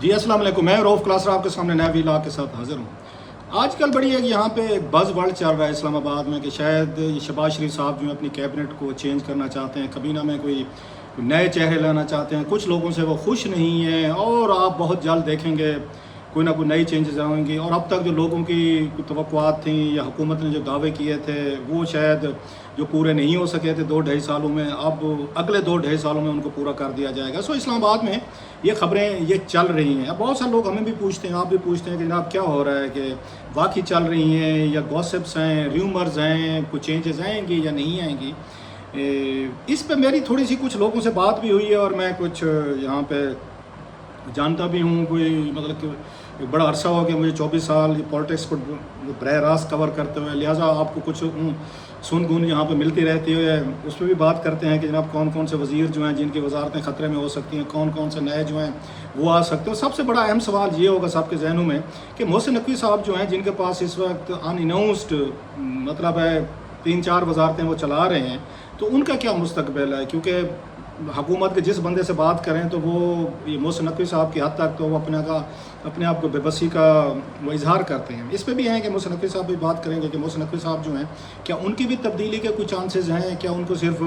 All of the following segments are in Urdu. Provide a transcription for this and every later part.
جی السلام علیکم، میں رعوف کلاسر آپ کے سامنے نئے ویلاگ کے ساتھ حاضر ہوں۔ آج کل بڑی ہے کہ یہاں پہ ایک بز ورلڈ چل رہا ہے اسلام آباد میں کہ شاید یہ شہباز شریف صاحب جو ہیں اپنی کیبنٹ کو چینج کرنا چاہتے ہیں، کابینہ میں کوئی نئے چہرے لانا چاہتے ہیں، کچھ لوگوں سے وہ خوش نہیں ہیں اور آپ بہت جلد دیکھیں گے کوئی نہ کوئی نئی چینجز آئیں گی۔ اور اب تک جو لوگوں کی توقعات تھیں یا حکومت نے جو دعوے کیے تھے وہ شاید جو پورے نہیں ہو سکے تھے 2-2.5 سالوں میں، اب اگلے 2-2.5 سالوں میں ان کو پورا کر دیا جائے گا۔ سو اسلام آباد میں یہ خبریں یہ چل رہی ہیں۔ اب بہت سارے لوگ ہمیں بھی پوچھتے ہیں، آپ بھی پوچھتے ہیں کہ جناب کیا ہو رہا ہے، کہ واقعی چل رہی ہیں یا گوسپس ہیں، ریومرز ہیں، کوئی چینجز آئیں گی یا نہیں آئیں گی۔ اس پہ میری تھوڑی سی کچھ لوگوں سے بات بھی ہوئی ہے اور میں کچھ یہاں پہ جانتا بھی ہوں، کوئی مطلب کہ بڑا عرصہ ہو گیا مجھے 24 سال پالیٹکس کو براہ راست کور کرتے ہوئے، لہٰذا آپ کو کچھ سن گن یہاں پہ ملتی رہتی ہے۔ اس پہ بھی بات کرتے ہیں کہ جناب کون کون سے وزیر جو ہیں جن کی وزارتیں خطرے میں ہو سکتی ہیں، کون کون سے نئے جو ہیں وہ آ سکتے ہیں۔ سب سے بڑا اہم سوال یہ ہوگا سب کے ذہنوں میں کہ محسن نقوی صاحب جو ہیں جن کے پاس اس وقت ان اناؤنسڈ مطلب ہے 3-4 وزارتیں وہ چلا رہے ہیں، تو ان کا کیا مستقبل ہے؟ کیونکہ حکومت کے جس بندے سے بات کریں تو وہ یہ محسن نقوی صاحب کی حد تک تو وہ اپنے آپ کو بے بسی کا وہ اظہار کرتے ہیں۔ اس پہ بھی ہیں کہ محسن نقوی صاحب بھی بات کریں گے کہ محسن نقوی صاحب جو ہیں کیا ان کی بھی تبدیلی کے کوئی چانسز ہیں، کیا ان کو صرف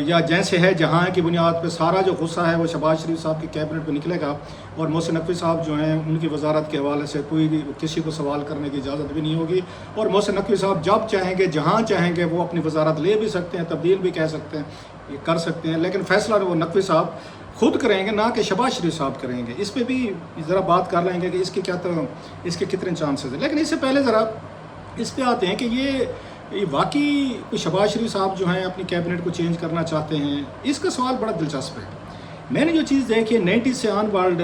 یا جیسے ہے جہاں کی بنیاد پہ سارا جو غصہ ہے وہ شہباز شریف صاحب کی کیبنٹ پہ نکلے گا اور محسن نقوی صاحب جو ہیں ان کی وزارت کے حوالے سے کوئی کسی کو سوال کرنے کی اجازت بھی نہیں ہوگی، اور محسن نقوی صاحب جب چاہیں گے جہاں چاہیں گے وہ اپنی وزارت لے بھی سکتے ہیں، تبدیل بھی کہہ سکتے ہیں، کر سکتے ہیں، لیکن فیصلہ وہ نقوی صاحب خود کریں گے، نہ کہ شہباز شریف صاحب کریں گے۔ اس پہ بھی ذرا بات کر لیں گے کہ اس کے کتنے چانسز ہیں۔ لیکن اس سے پہلے ذرا اس پہ آتے ہیں کہ یہ واقعی کوئی شہباز شریف صاحب جو ہیں اپنی کیبنٹ کو چینج کرنا چاہتے ہیں، اس کا سوال بڑا دلچسپ ہے۔ میں نے جو چیز دیکھی 90 سے آن ورلڈ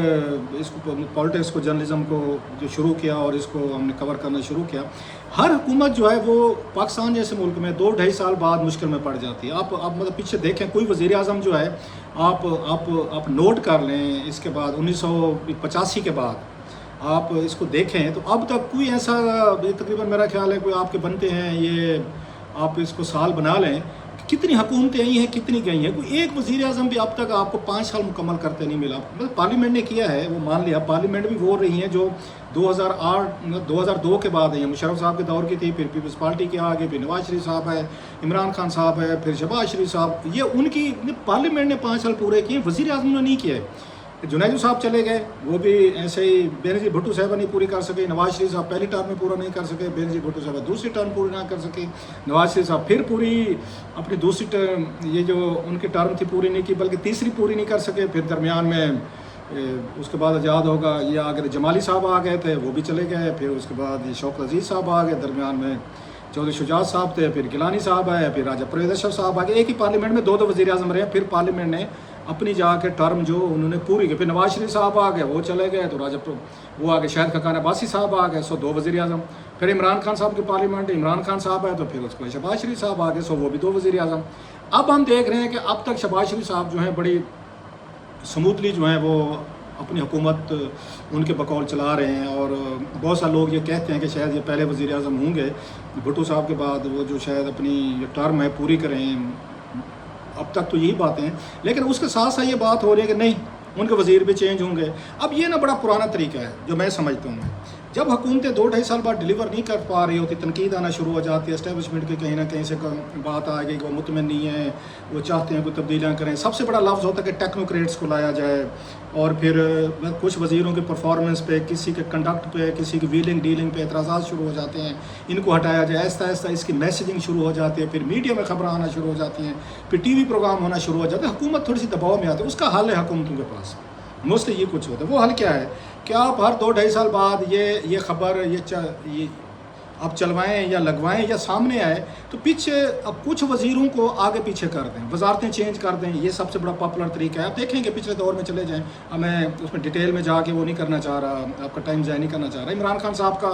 اس کو پالیٹکس کو جرنلزم کو جو شروع کیا اور اس کو ہم نے کور کرنا شروع کیا، ہر حکومت جو ہے وہ پاکستان جیسے ملک میں 2-2.5 سال بعد مشکل میں پڑ جاتی ہے۔ آپ مطلب پیچھے دیکھیں کوئی وزیر اعظم جو ہے آپ نوٹ کر لیں، اس کے بعد 1985 کے بعد آپ اس کو دیکھیں تو اب تک کوئی ایسا تقریباً میرا خیال ہے کوئی آپ کے بنتے ہیں، یہ آپ اس کو سال بنا لیں کتنی حکومتیں آئی ہیں کتنی گئی ہیں، کوئی ایک وزیر اعظم بھی اب تک آپ کو 5 سال مکمل کرتے نہیں ملا۔ مطلب پارلیمنٹ نے کیا ہے وہ مان لیا، پارلیمنٹ بھی وہ رہی ہیں جو 2002 کے بعد ہیں، مشرف صاحب کے دور کی تھی، پھر پیپلز پارٹی کے آگے، پھر نواز شریف صاحب ہے، عمران خان صاحب ہے، پھر شہباز شریف صاحب، یہ ان کی پارلیمنٹ نے 5 سال پورے کیے، وزیر اعظم نے نہیں کیے۔ جنید صاحب چلے گئے، وہ بھی ایسے ہی بینظیر بھٹو صاحبہ نہیں پوری کر سکے، نواز شریف صاحب پہلی ٹرم میں پورا نہیں کر سکے، بینظیر بھٹو صاحبہ دوسری ٹرم پوری نہ کر سکے، نواز شریف صاحب پھر پوری اپنی دوسری ٹرم یہ جو ان کی ٹرم تھی پوری نہیں کی بلکہ تیسری پوری نہیں کر سکے، پھر درمیان میں اس کے بعد آزاد ہوگا یہ اگر جمالی صاحب آ گئے تھے وہ بھی چلے گئے، پھر اس کے بعد یہ شوکت عزیز صاحب آ گئے، درمیان میں چودھری شجاعت صاحب تھے، پھر گیلانی صاحب آئے، پھر راجہ پرویز اشرف صاحب آ گئے، ایک ہی پارلیمنٹ میں 2 وزیر اعظم رہے، پھر پارلیمنٹ نے اپنی جا کے ٹرم جو انہوں نے پوری کی، پھر نواز شریف صاحب آ گئے وہ چلے گئے تو وہ آگے شاہد خاقان عباسی صاحب آ گئے، 2 وزیر اعظم، پھر عمران خان صاحب کی پارلیمنٹ، عمران خان صاحب آئے تو پھر اس کو شہباز شریف صاحب آ گئے، وہ بھی 2 وزیر اعظم۔ اب ہم دیکھ رہے ہیں کہ اب تک شہباز شریف صاحب جو ہیں بڑی سموتھلی جو ہیں وہ اپنی حکومت ان کے بقول چلا رہے ہیں، اور بہت سارے لوگ یہ کہتے ہیں کہ شاید یہ پہلے وزیر اعظم ہوں گے بھٹو صاحب کے بعد وہ جو شاید اپنی ٹرم ہے پوری کریں، اب تک تو یہی باتیں ہیں، لیکن اس کے ساتھ ساتھ یہ بات ہو رہی ہے کہ نہیں ان کے وزیر بھی چینج ہوں گے۔ اب یہ نا بڑا پرانا طریقہ ہے جو میں سمجھتا ہوں، جب حکومتیں 2-2.5 سال بعد ڈیلیور نہیں کر پا رہی ہوتی، تنقید آنا شروع ہو جاتی ہے، اسٹیبلشمنٹ کی کہیں نہ کہیں سے بات آ گئی کہ وہ مطمئن نہیں ہے، وہ چاہتے ہیں کوئی تبدیلیاں کریں۔ سب سے بڑا لفظ ہوتا ہے کہ ٹیکنوکریٹس کو لایا جائے، اور پھر کچھ وزیروں کے پرفارمنس پہ، کسی کے کنڈکٹ پہ، کسی کی ویلنگ ڈیلنگ پہ اعتراضات شروع ہو جاتے ہیں، ان کو ہٹایا جائے، آہستہ آہستہ اس کی میسیجنگ شروع ہو جاتی ہے، پھر میڈیا میں خبریں آنا شروع ہو جاتی ہیں، پھر ٹی وی پروگرام ہونا شروع ہو جاتے ہیں، حکومت تھوڑی سی دباؤ میں آتی ہے۔ اس کا حل ہے حکومتوں کے پاس، موسٹلی یہ کچھ ہوتا ہے۔ وہ حل کیا ہے کہ آپ ہر 2-2.5 سال بعد یہ خبر یہ آپ چلوائیں یا لگوائیں یا سامنے آئے تو پیچھے اب کچھ وزیروں کو آگے پیچھے کر دیں، وزارتیں چینج کر دیں، یہ سب سے بڑا پاپولر طریقہ ہے۔ آپ دیکھیں کہ پچھلے دور میں چلے جائیں، اب میں اس میں ڈیٹیل میں جا کے وہ نہیں کرنا چاہ رہا، آپ کا ٹائم ضائع نہیں کرنا چاہ رہا۔ عمران خان صاحب کا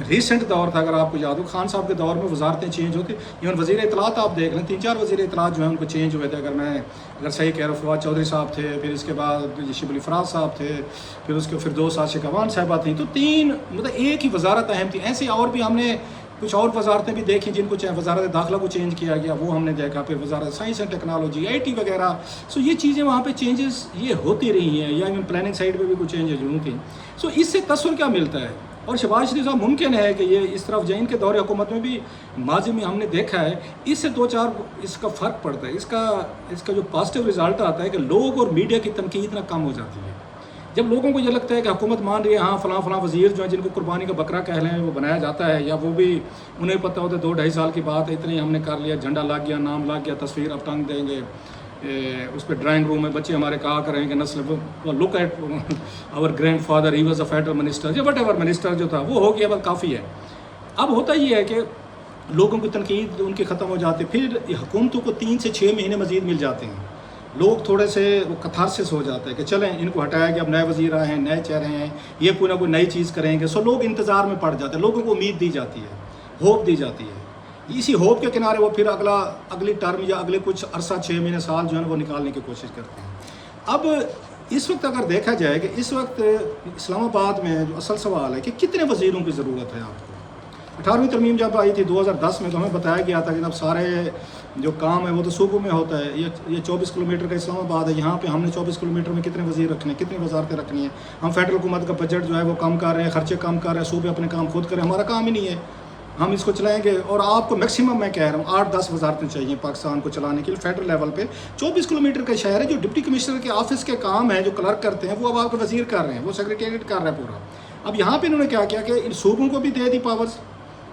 ریسنٹ دور تھا، اگر آپ کو یاد ہو، خان صاحب کے دور میں وزارتیں چینج ہوتی، ایون وزیر اطلاعات آپ دیکھ لیں 3-4 وزیر اطلاعات جو ہیں ان کو چینج ہوئے تھے، اگر صحیح کہہ رہا ہوں، فواد چودھری صاحب تھے، پھر اس کے بعد شبلی فراز صاحب تھے، پھر اس کے فردوس عاشق اعوان صاحبہ تھیں، تو 3 مطلب ایک ہی وزارت اہم تھی۔ ایسے اور بھی ہم نے کچھ اور وزارتیں بھی دیکھیں جن کو وزارت داخلہ کو چینج کیا گیا، وہ ہم نے دیکھا، پھر وزارت سائنس اینڈ ٹیکنالوجی، IT وغیرہ. سو یہ چیزیں وہاں پہ چینجز یہ ہوتی رہی ہیں، یا پلاننگ سائڈ پہ بھی کچھ چینجز ہوں تھیں. سو اس سے تصور کیا ملتا ہے؟ اور شہباز شریف صاحب ممکن ہے کہ یہ اس طرف جائیں، ان کے دور حکومت میں بھی ماضی میں ہم نے دیکھا ہے، اس سے 2-4 اس کا فرق پڑتا ہے. اس کا جو پازیٹیو رزلٹ آتا ہے کہ لوگ اور میڈیا کی تنقید اتنا کم ہو جاتی ہے. جب لوگوں کو یہ لگتا ہے کہ حکومت مان رہی ہے، ہاں فلاں فلاں وزیر جو ہیں جن کو قربانی کا بکرا کہہ لیں وہ بنایا جاتا ہے، یا وہ بھی انہیں پتہ ہوتا ہے 2-2.5 سال کی بات ہے، اتنے ہی ہم نے کر لیا، جھنڈا لگ گیا، نام لگ گیا، تصویر اب ٹنگ دیں گے اس پہ ڈرائنگ روم میں بچے ہمارے کہا کریں گے نسل look at our grandfather he was a federal minister, یا وٹ ایور منسٹر جو تھا وہ ہو گیا، بس کافی ہے. اب ہوتا یہ ہے کہ لوگوں کی تنقید ان کی ختم ہو جاتی ہے، پھر حکومتوں کو 3 سے 6 مہینے مزید مل جاتے ہیں. لوگ تھوڑے سے وہ کتھارسس ہو جاتے ہیں کہ چلیں ان کو ہٹایا گیا، اب نئے وزیر آئے ہیں، نئے چہرے ہیں، یہ کوئی نہ کوئی نئی چیز کریں گے. سو لوگ انتظار میں پڑ جاتے ہیں، لوگوں کو امید دی جاتی ہے، ہوپ دی جاتی ہے. اسی ہوپ کے کنارے وہ پھر اگلی ٹرم یا اگلے کچھ عرصہ 6 مہینے سال جو ہے نا وہ نکالنے کی کوشش کرتے ہیں. اب اس وقت اگر دیکھا جائے کہ اس وقت اسلام آباد میں جو اصل سوال ہے کہ کتنے وزیروں کی ضرورت ہے آپ کو. 18ویں ترمیم جب آئی تھی 2010 میں تو ہمیں بتایا گیا تھا کہ جب سارے جو کام ہے وہ تو صوبوں میں ہوتا ہے. یہ 24 کلومیٹر کا اسلام آباد ہے، یہاں پہ ہم نے 24 کلومیٹر میں کتنے وزیر رکھنے ہیں، کتنی وزارتیں رکھنی ہیں. ہم فیڈرل حکومت کا بجٹ جو ہے وہ کم کر رہے ہیں، خرچے کم کر رہے ہیں، صوبے اپنے کام خود کریں، ہمارا کام ہی نہیں ہے، ہم اس کو چلائیں گے. اور آپ کو میکسیمم میں کہہ رہا ہوں 8-10 وزارتیں چاہیے پاکستان کو چلانے کے لیے فیڈرل لیول پہ. 24 کلومیٹر کا شہر ہے، جو ڈپٹی کمشنر کے آفس کے کام ہیں جو کلرک کرتے ہیں وہ اب آپ کے وزیر کر رہے ہیں، وہ سیکریٹریٹ کر رہا ہے پورا. اب یہاں پہ انہوں نے کیا کیا کہ ان صوبوں کو بھی دے دی پاورز،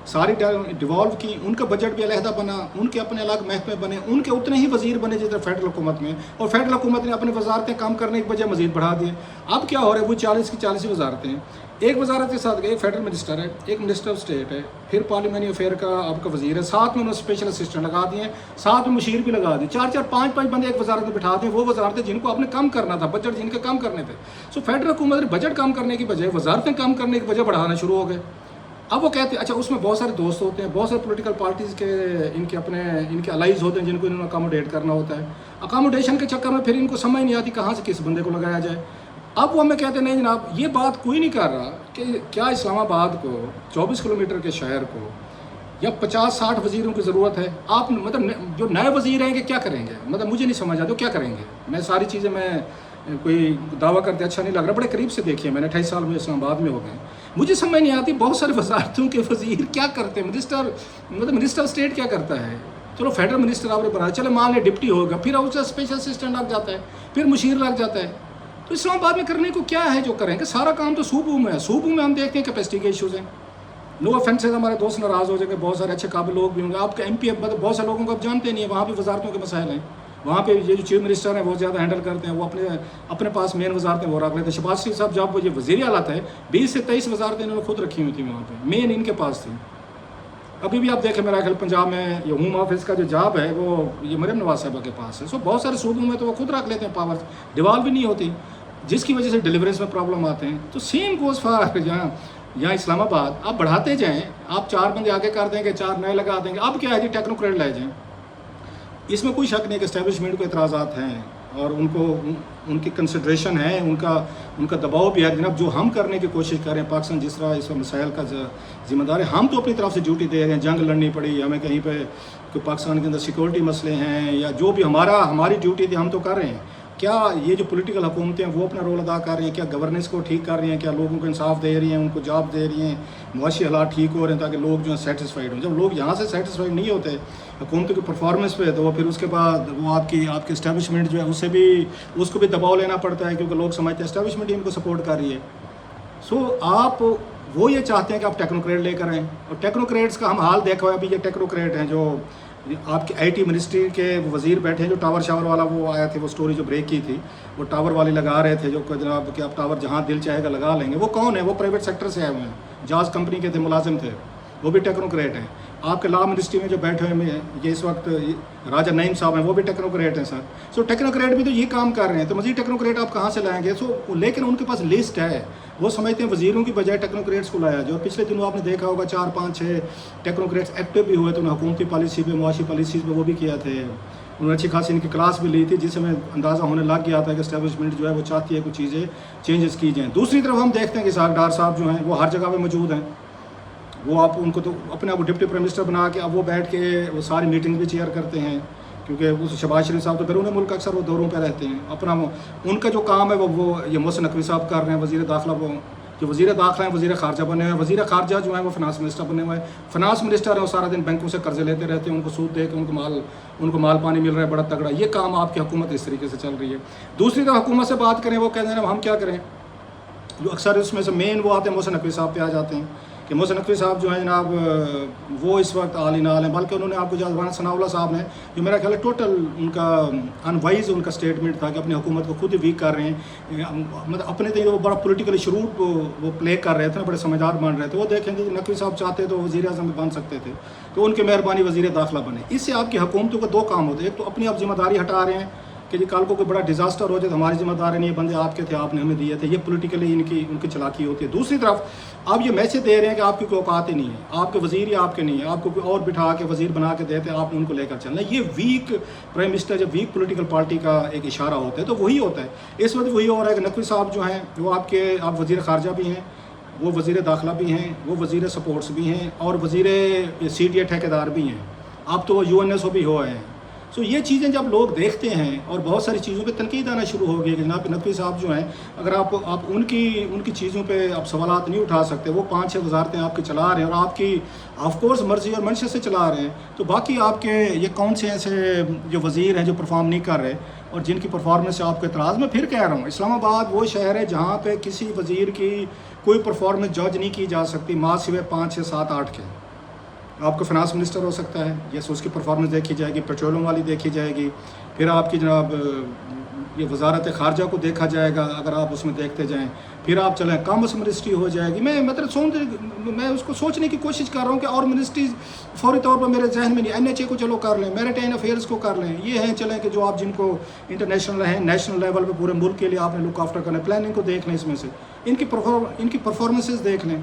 ساری ڈیوالو کی، ان کا بجٹ بھی علیحدہ بنا، ان کے اپنے الگ محکمے بنے، ان کے اتنے ہی وزیر بنے جتنے فیڈرل حکومت میں، اور فیڈرل حکومت نے اپنے وزارتیں کام کرنے کی بجائے مزید بڑھا دیے. اب کیا ہو رہا ہے، وہ 40 کی 40 وزارتیں ہیں. ایک وزارت کے ساتھ ایک فیڈرل منسٹر ہے، ایک منسٹر آف اسٹیٹ ہے، پھر پارلیمانی افیئر کا آپ کا وزیر ہے، ساتھ میں انہوں نے اسپیشل اسسٹنٹ لگا دیے ہیں، ساتھ میں مشیر بھی لگا دی، 4-4 5-5 بندے ایک وزارت میں بٹھا دیں. وہ وزارتیں جن کو آپ نے کم کرنا تھا، بجٹ جن کے کم کرنے تھے. سو فیڈرل حکومت نے بجٹ کم کرنے کی بجائے وزارتیں کم کرنے کی بجائے بڑھانا شروع ہو گئے. اب وہ کہتے ہیں اچھا اس میں بہت سارے دوست ہوتے ہیں، بہت سارے پولیٹیکل پارٹیز کے ان کے الائز ہوتے ہیں جن کو انہوں نے اکاموڈیٹ کرنا ہوتا ہے. اکاموڈیشن کے چکر میں پھر ان کو سمجھ نہیں آتی کہاں سے کس بندے کو لگایا جائے. اب وہ ہمیں کہتے ہیں نہیں جناب، یہ بات کوئی نہیں کر رہا کہ کیا اسلام آباد کو 24 کلومیٹر کے شہر کو یا 50-60 وزیروں کی ضرورت ہے. آپ مطلب جو نئے وزیر آئیں گے کیا کریں گے، مطلب مجھے نہیں سمجھ آتا کیا کریں گے. میں ساری چیزیں میں کوئی دعویٰ کرتے اچھا نہیں لگ رہا، بڑے قریب سے دیکھیے میں نے 28 سال میں اسلام آباد میں ہو گئے. مجھے سمجھ نہیں آتی بہت سارے وزارتوں کے وزیر کیا کرتے ہیں. منسٹر اسٹیٹ کیا کرتا ہے، چلو فیڈرل منسٹر آپ نے بنایا، چلے مان لیں ڈپٹی ہوگا، پھر اس کا اسپیشل اسسٹنٹ لگ جاتا ہے، پھر مشیر لگ جاتا ہے. تو اسلام آباد میں کرنے کو کیا ہے جو کریں گے، سارا کام تو صوبوں میں ہے. صوبوں میں ہم دیکھتے ہیں کیپیسٹی کے ایشوز ہیں. نو افینسز، ہمارے دوست ناراض ہو جائیں گے، بہت سارے اچھے قابل لوگ بھی ہوں گے. آپ کا MP مطلب بہت سے لوگوں کو آپ جانتے نہیں ہیں، وہاں بھی وزارتوں کے مسائل ہیں. وہاں پہ یہ جو چیف منسٹر ہیں وہ زیادہ ہینڈل کرتے ہیں، وہ اپنے پاس مین وزارتیں وہ رکھ لیتے ہیں. شہباز شریف صاحب جب وہ یہ وزیر اعلیٰ تھے 20 سے 23 وزارتیں انہوں نے خود رکھی ہوئی تھیں، وہاں پہ مین ان کے پاس تھی. ابھی بھی آپ دیکھیں میرا خیال پنجاب میں یہ ہوم آفس کا جو جاب ہے وہ یہ مریم نواز صاحبہ کے پاس ہے. سو بہت سارے صوبوں میں تو وہ خود رکھ لیتے ہیں پاور، ڈیوالو بھی نہیں ہوتی، جس کی وجہ سے ڈیلیورنس میں پرابلم آتے ہیں. تو سیم گوز فار یہاں اسلام آباد. آپ بڑھاتے جائیں، آپ 4 بندے آگے کر دیں گے، 4 نئے لگا دیں گے. اب کیا ہے جی ٹیکنوکریٹ لے جائیں. اس میں کوئی شک نہیں کہ اسٹیبلشمنٹ کو اعتراضات ہیں اور ان کی کنسیڈریشن ہے، ان کا دباؤ بھی ہے. جناب جو ہم کرنے کی کوشش کر رہے ہیں، پاکستان جس طرح اس مسائل کا ذمہ دار ہے، ہم تو اپنی طرف سے ڈیوٹی دے رہے ہیں. جنگ لڑنی پڑی ہمیں کہیں پہ کہ پاکستان کے اندر سیکورٹی مسئلے ہیں یا جو بھی ہماری ڈیوٹی تھی ہم تو کر رہے ہیں. کیا یہ جو پولیٹیکل حکومتیں وہ اپنا رول ادا کر رہی ہیں، کیا گورننس کو ٹھیک کر رہی ہیں، کیا لوگوں کو انصاف دے رہی ہیں، ان کو جاب دے رہی ہیں، معاشی حالات ٹھیک ہو رہے ہیں تاکہ لوگ جو ہیں سیٹسفائیڈ ہوں. جب لوگ یہاں سے سیٹسفائیڈ نہیں ہوتے حکومتوں کی پرفارمنس پہ، تو وہ پھر اس کے بعد وہ آپ کی اسٹیبلشمنٹ جو ہے اس کو بھی دباؤ لینا پڑتا ہے، کیونکہ لوگ سمجھتے ہیں اسٹیبلشمنٹ ہی ان کو سپورٹ کر رہی ہے. سو آپ وہ یہ چاہتے ہیں کہ آپ ٹیکنوکریٹ لے کر آئیں، اور ٹیکنوکریٹس کا ہم حال دیکھا ہے. ابھی یہ ٹیکنوکریٹ ہیں جو آپ کی IT منسٹری کے وزیر بیٹھے ہیں، جو ٹاور شاور والا وہ آیا تھے، وہ سٹوری جو بریک کی تھی، وہ ٹاور والے لگا رہے تھے جو جناب کہ آپ ٹاور جہاں دل چاہے گا لگا لیں گے. وہ کون ہے؟ وہ پرائیویٹ سیکٹر سے آئے ہوئے ہیں، جاز کمپنی کے تھے، ملازم تھے، وہ بھی ٹیکنوکریٹ ہیں. آپ کے لا منسٹری میں جو بیٹھے ہوئے ہیں یہ اس وقت راجہ نعیم صاحب ہیں، وہ بھی ٹیکنوکریٹ ہیں سر. سو ٹیکنوکریٹ بھی تو یہ کام کر رہے ہیں، تو مزید ٹیکنوکریٹ آپ کہاں سے لائیں گے؟ لیکن ان کے پاس لسٹ ہے، وہ سمجھتے ہیں وزیروں کی بجائے ٹیکنوکریٹس کو لایا. جو پچھلے دنوں آپ نے دیکھا ہوگا 4-5-6 ٹیکنوکریٹس ایکٹیو بھی ہوئے، تو انہوں نے حکومتی پالیسی پہ، معاشی پالیسیز پہ وہ بھی کیا تھے. انہوں نے اچھی خاصی ان کی کلاس بھی لی تھی، جس سے ہمیں اندازہ ہونے لگ گیا تھا کہ اسٹیبلشمنٹ جو ہے وہ چاہتی ہے کچھ چیزیں چینجز کی جائیں. دوسری طرف ہم دیکھتے ہیں کہ اسحاق ڈار صاحب جو ہیں وہ ہر جگہ پہ موجود ہیں. وہ آپ ان کو تو اپنے آپ ڈپٹی پرائم منسٹر بنا کے اب وہ بیٹھ کے وہ ساری میٹنگ بھی چیئر کرتے ہیں، کیونکہ اس شہباز شریف صاحب تو بیرون ملک اکثر وہ دوروں پہ رہتے ہیں، اپنا ان کا جو کام ہے وہ یہ محسن نقوی صاحب کر رہے ہیں، وزیر داخلہ وہ جو وزیر داخلہ ہیں وزیر خارجہ بنے ہوئے ہیں، وزیر خارجہ جو ہیں وہ فنانس منسٹر بنے ہوئے ہیں، فنانس منسٹر ہیں وہ سارا دن بینکوں سے قرضے لیتے رہتے ہیں، ان کو سود دے کے ان کو مال پانی مل رہا ہے بڑا تگڑا، یہ کام آپ کی حکومت اس طریقے سے چل رہی ہے۔ دوسری طرف حکومت سے بات کریں، وہ کہتے ہیں ہم کیا کریں، جو اکثر اس میں سے مین وہ آتے ہیں محسن نقوی صاحب پہ آ جاتے ہیں کہ محسن نقوی صاحب جو ہیں جناب وہ اس وقت عالی نال ہیں، بلکہ انہوں نے آپ کو جہاں ثناء اللہ صاحب نے جو میرا خیال ہے ٹوٹل ان کا انوائز ان کا اسٹیٹمنٹ تھا کہ اپنی حکومت کو خود ہی ویک کر رہے ہیں، مطلب اپنے طریقے وہ بڑا پولیٹیکلی شروع وہ پلے کر رہے تھے، بڑے سمجھدار بن رہے تھے، وہ دیکھیں گے کہ نقوی صاحب چاہتے تو وزیر اعظم بن سکتے تھے، تو ان کی مہربانی وزیر داخلہ بنے۔ اس سے آپ کی حکومتوں کو دو کام ہوتے ہیں، ایک تو اپنی آپ ذمہ داری ہٹا رہے ہیں کہ جی کل کو کوئی بڑا ڈیزاسٹر ہو جائے تو ہماری ذمہ داری نہیں ہے، بندے آپ کے تھے، آپ نے ہمیں دیے تھے، یہ پولیٹیکلی ان کی چلاکی ہوتی ہے۔ دوسری طرف آپ یہ میسج دے رہے ہیں کہ آپ کی کوئی اوقات ہی نہیں ہے، آپ کے وزیر ہی آپ کے نہیں ہیں، آپ کو کوئی اور بٹھا کے وزیر بنا کے دیتے ہیں، آپ نے ان کو لے کر چلنا ہے۔ یہ ویک پرائم منسٹر جب ویک پولیٹیکل پارٹی کا ایک اشارہ ہوتا ہے تو وہی ہوتا ہے۔ اس وقت وہی ہو رہا ہے کہ نقوی صاحب جو ہیں وہ آپ وزیر خارجہ بھی ہیں، وہ وزیر داخلہ بھی ہیں، وہ وزیر سپورٹس بھی ہیں، اور وزیر سی ڈی اے ٹھیکیدار بھی ہیں، اب تو وہ یو این ایس او بھی ہوئے ہیں۔ سو یہ چیزیں جب لوگ دیکھتے ہیں اور بہت ساری چیزوں پہ تنقید آنا شروع ہو گئی کہ جناب نقوی صاحب جو ہیں اگر آپ ان کی چیزوں پہ آپ سوالات نہیں اٹھا سکتے، وہ 5-6 وزارتیں آپ کی چلا رہے ہیں اور آپ کی آف کورس مرضی اور منشا سے چلا رہے ہیں، تو باقی آپ کے یہ کون سے ایسے جو وزیر ہیں جو پرفارم نہیں کر رہے اور جن کی پرفارمنس سے آپ کو اعتراض؟ میں پھر کہہ رہا ہوں اسلام آباد وہ شہر ہے جہاں پہ کسی وزیر کی کوئی پرفارمنس جج نہیں کی جا سکتی ماں سوائے 5 6 7 8 کے۔ آپ کا فنانس منسٹر ہو سکتا ہے، یس اس کی پرفارمنس دیکھی جائے گی، پیٹرولیم والی دیکھی جائے گی، پھر آپ کی جناب یہ وزارت خارجہ کو دیکھا جائے گا اگر آپ اس میں دیکھتے جائیں، پھر آپ چلیں کامرس منسٹری ہو جائے گی۔ میں اس کو سوچنے کی کوشش کر رہا ہوں کہ اور منسٹریز فوری طور پر میرے ذہن میں نہیں، این ایچ اے کو چلو کر لیں، میریٹائم افیئرس کو کر لیں، یہ ہیں چلیں کہ جو آپ جن کو انٹرنیشنل ہیں نیشنل لیول پہ پورے ملک کے لیے آپ نے لک آفٹر کرنا ہے، پلاننگ کو دیکھ لیں، اس میں سے ان کی پرفارمنسز دیکھ لیں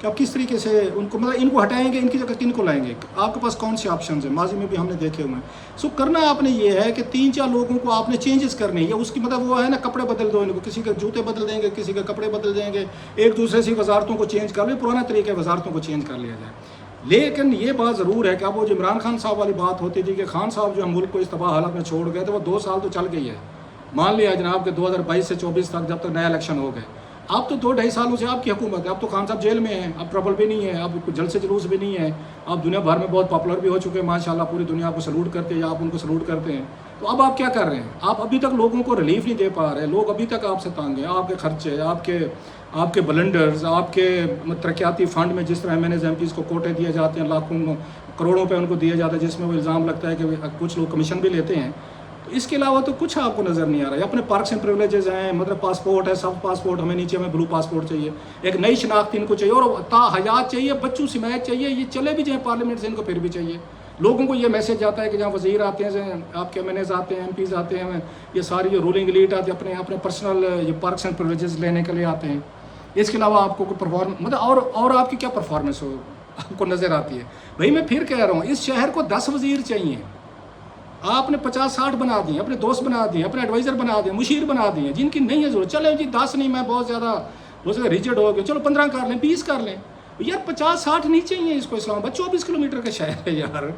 کہ آپ کس طریقے سے ان کو ہٹائیں گے، ان کی جگہ کن کو لائیں گے، آپ کے پاس کون سے آپشنز ہیں، ماضی میں بھی ہم نے دیکھے ہوئے ہیں۔ سو کرنا آپ نے یہ ہے کہ 3-4 لوگوں کو آپ نے چینجز کرنے ہیں، اس کی مطلب وہ ہے نا کپڑے بدل دو ان کو، کسی کے جوتے بدل دیں گے، کسی کے کپڑے بدل دیں گے، ایک دوسرے سے وزارتوں کو چینج کر لیں، پرانا طریقہ وزارتوں کو چینج کر لیا جائے۔ لیکن یہ بات ضرور ہے کہ اب وہ جو عمران خان صاحب والی بات ہوتی تھی کہ خان صاحب جو ملک کو اس تباہ حالت میں چھوڑ گئے تو وہ 2 سال تو چل گئی ہے، مان لیا جناب کہ 2022 سے 24 تک جب تک نیا الیکشن ہو گئے، اب تو 2-2.5 سالوں سے آپ کی حکومت ہے، اب تو خان صاحب جیل میں ہیں، اب ٹربل بھی نہیں ہے، اب جلد سے جلوس بھی نہیں ہے، اب دنیا بھر میں بہت پاپولر بھی ہو چکے ہیں ماشاءاللہ، پوری دنیا آپ کو سلوٹ کرتے ہیں یا آپ ان کو سلوٹ کرتے ہیں، تو اب آپ کیا کر رہے ہیں؟ آپ ابھی تک لوگوں کو ریلیف نہیں دے پا رہے، لوگ ابھی تک آپ سے تنگ ہیں، آپ کے خرچے، آپ کے بلنڈرز، آپ کے ترقیاتی فنڈ میں جس طرح MNAs MPs کو کوٹے دیے جاتے ہیں، لاکھوں کروڑوں پہ ان کو دیا جاتا ہے، جس میں وہ الزام لگتا ہے کہ کچھ لوگ کمیشن بھی لیتے ہیں، اس کے علاوہ تو کچھ آپ کو نظر نہیں آ رہا ہے۔ اپنے پارکس اینڈ پریولیجز ہیں، مطلب پاسپورٹ ہے، سب پاسپورٹ ہمیں نیچے ہمیں بلو پاسپورٹ چاہیے، ایک نئی شناخت ان کو چاہیے اور تا حیات چاہیے، بچوں سمیت چاہیے، یہ چلے بھی جائیں پارلیمنٹ سے ان کو پھر بھی چاہیے۔ لوگوں کو یہ میسج جاتا ہے کہ جہاں وزیر آتے ہیں، آپ کے ایم این ایز آتے ہیں، ایم پیز آتے ہیں، یہ ساری جو رولنگ لیڈ آتی ہے اپنے پرسنل یہ پارکس اینڈ پریولیجز لینے کے لیے آتے ہیں، اس کے علاوہ آپ کو کوئی پرفارمنس مطلب اور آپ کی کیا پرفارمنس ہو آپ کو نظر آتی ہے؟ بھائی میں پھر کہہ رہا ہوں اس شہر کو 10 وزیر چاہیے، آپ نے 50-60 بنا دیے، اپنے دوست بنا دیے، اپنے ایڈوائزر بنا دیے، مشیر بنا دیے، جن کی نہیں ہے ضرورت، چلے جی 10 نہیں، میں بہت زیادہ ریجڈ ہو گیا، چلو 15 کر لیں، 20 کر لیں، یار 50-60 نہیں چاہیے اس کو، اسلام آباد 24 کلومیٹر کا شہر ہے یار،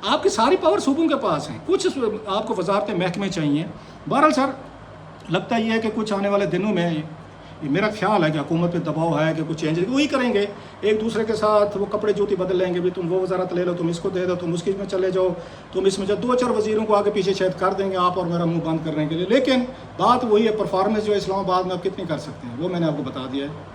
آپ کی ساری پاور صوبوں کے پاس ہیں، کچھ آپ کو وزارتیں محکمے چاہیے۔ بہرحال سر لگتا یہ ہے کہ کچھ آنے والے دنوں میں میرا خیال ہے کہ حکومت پہ دباؤ ہے کہ کچھ چینجز وہی کریں گے، ایک دوسرے کے ساتھ وہ کپڑے جوتی بدل لیں گے، بھی تم وہ وزارت لے لو، تم اس کو دے دو، تم اس کی میں چلے جاؤ، تم اس میں جو 2-4 وزیروں کو آگے پیچھے شاید کر دیں گے آپ اور میرا منہ بند کرنے کے لیے، لیکن بات وہی ہے پرفارمنس جو ہے اسلام آباد میں آپ کتنی کر سکتے ہیں وہ میں نے آپ کو بتا دیا ہے۔